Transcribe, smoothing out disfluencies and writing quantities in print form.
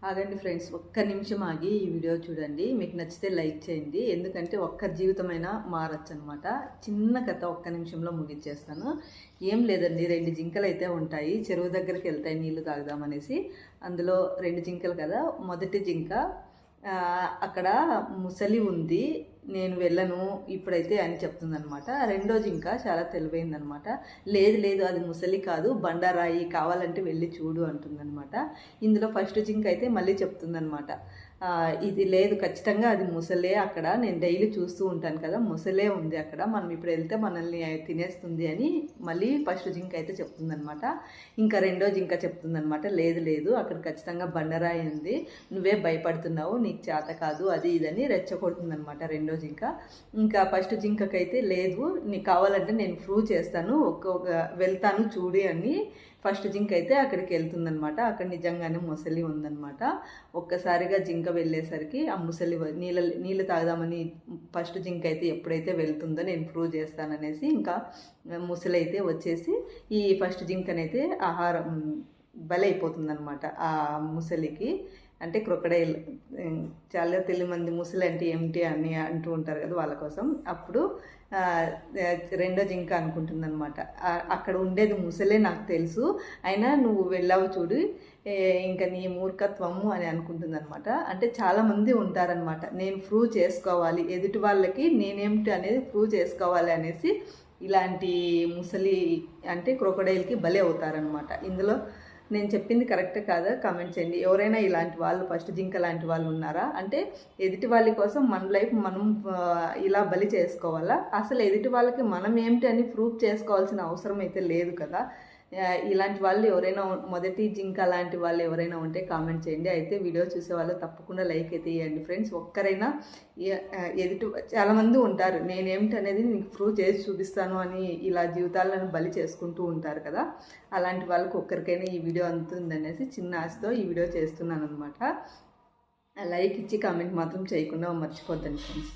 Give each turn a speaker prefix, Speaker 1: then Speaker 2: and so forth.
Speaker 1: ఆగండి ఫ్రెండ్స్, ఒక్క నిమిషం ఆగి ఈ వీడియో చూడండి. మీకు నచ్చితే లైక్ చేయండి. ఎందుకంటే ఒక్క జీవితమైనా మారచ్చు అనమాట. చిన్న కథ ఒక్క నిమిషంలో ముగించేస్తాను. ఏం లేదండి, 2 జింకలు అయితే ఉంటాయి. చెరువు దగ్గరికి వెళ్తాయి నీళ్లు తాగుదామనేసి. అందులో 2 జింకలు కదా. మొదటి జింక అక్కడ ముసలి ఉంది, నేను వెళ్ళను ఇప్పుడైతే అని చెప్తుందనమాట. రెండో జింక చాలా తెలివైందనమాట. లేదు లేదు, అది ముసలి కాదు, బండరాయి, కావాలంటే వెళ్ళి చూడు అంటుందన్నమాట. ఇందులో ఫస్ట్ జింక అయితే మళ్ళీ చెప్తుందనమాట, ఇది లేదు, ఖచ్చితంగా అది ముసలే, అక్కడ నేను డైలీ చూస్తూ ఉంటాను కదా, ముసలే ఉంది అక్కడ, మనం ఇప్పుడు వెళ్తే మనల్ని తినేస్తుంది అని మళ్ళీ ఫస్ట్ జింక అయితే చెప్తుందనమాట. ఇంకా రెండో జింక చెప్తుందనమాట, లేదు లేదు, అక్కడ ఖచ్చితంగా బండరాయి ఉంది, నువ్వే భయపడుతున్నావు, నీకు చేత కాదు, అది ఇదని రెచ్చగొడుతుందనమాట రెండో జింక. ఇంకా ఫస్ట్ జింకకైతే లేదు, నీకు కావాలంటే నేను ప్రూవ్ చేస్తాను, వెళ్తాను చూడి అని ఫస్ట్ జింక అయితే అక్కడికి వెళ్తుందనమాట. అక్కడ నిజంగానే ముసలి ఉందనమాట. ఒక్కసారిగా జింక వెళ్ళేసరికి ఆ ముసలి నీళ్ళు తాగుదామని ఫస్ట్ జింక అయితే ఎప్పుడైతే వెళ్తుందో నేను ప్రూవ్ చేస్తాననేసి ఇంకా ముసలి అయితే వచ్చేసి ఈ ఫస్ట్ జింకనైతే ఆహారం బలైపోతుందనమాట ఆ ముసలికి. అంటే క్రొకడైల్, చాలా మంది ముసలి అంటే ఏమిటి అని అంటూ ఉంటారు కదా, వాళ్ళ కోసం. అప్పుడు రెండో జింక అనుకుంటుందన్నమాట, అక్కడ ఉండేది ముసలే నాకు తెలుసు, అయినా నువ్వు వెళ్ళావు చూడు, ఇంకా నీ మూర్ఖత్వము అని అనుకుంటుందన్నమాట. అంటే చాలామంది ఉంటారనమాట, నేను ప్రూవ్ చేసుకోవాలి ఎదుటి వాళ్ళకి నేనేమిటి అనేది ప్రూవ్ చేసుకోవాలి అనేసి ఇలాంటి ముసలి అంటే క్రొకడైల్కి బలి అవుతారనమాట. ఇందులో నేను చెప్పింది కరెక్టే కాదా కామెంట్ చేయండి. ఎవరైనా ఇలాంటి వాళ్ళు, ఫస్ట్ జింక లాంటి వాళ్ళు ఉన్నారా? అంటే ఎదుటి వాళ్ళ కోసం మన లైఫ్ మనం ఇలా బలి చేసుకోవాలా? అసలు ఎదుటి వాళ్ళకి మనం ఏమిటి అని ప్రూఫ్ చేసుకోవాల్సిన అవసరం అయితే లేదు కదా. ఇలాంటి వాళ్ళు ఎవరైనా, మొదటి జింక లాంటి వాళ్ళు ఎవరైనా ఉంటే కామెంట్ చేయండి. అయితే వీడియో చూసే వాళ్ళు తప్పకుండా లైక్ అయితే ఇవ్వండి ఫ్రెండ్స్. ఒక్కరైనా చాలామంది ఉంటారు, నేనేమిటి అనేది నీకు ప్రూవ్ చేసి చూపిస్తాను అని ఇలా జీవితాలను బలి చేసుకుంటూ ఉంటారు కదా. అలాంటి వాళ్ళకి ఒక్కరికైనా ఈ వీడియో అందుతుందనేసి చిన్న ఆశతో ఈ వీడియో చేస్తున్నాను అనమాట. లైక్ ఇచ్చి కామెంట్ మాత్రం చేయకుండా మర్చిపోద్దండి ఫ్రెండ్స్.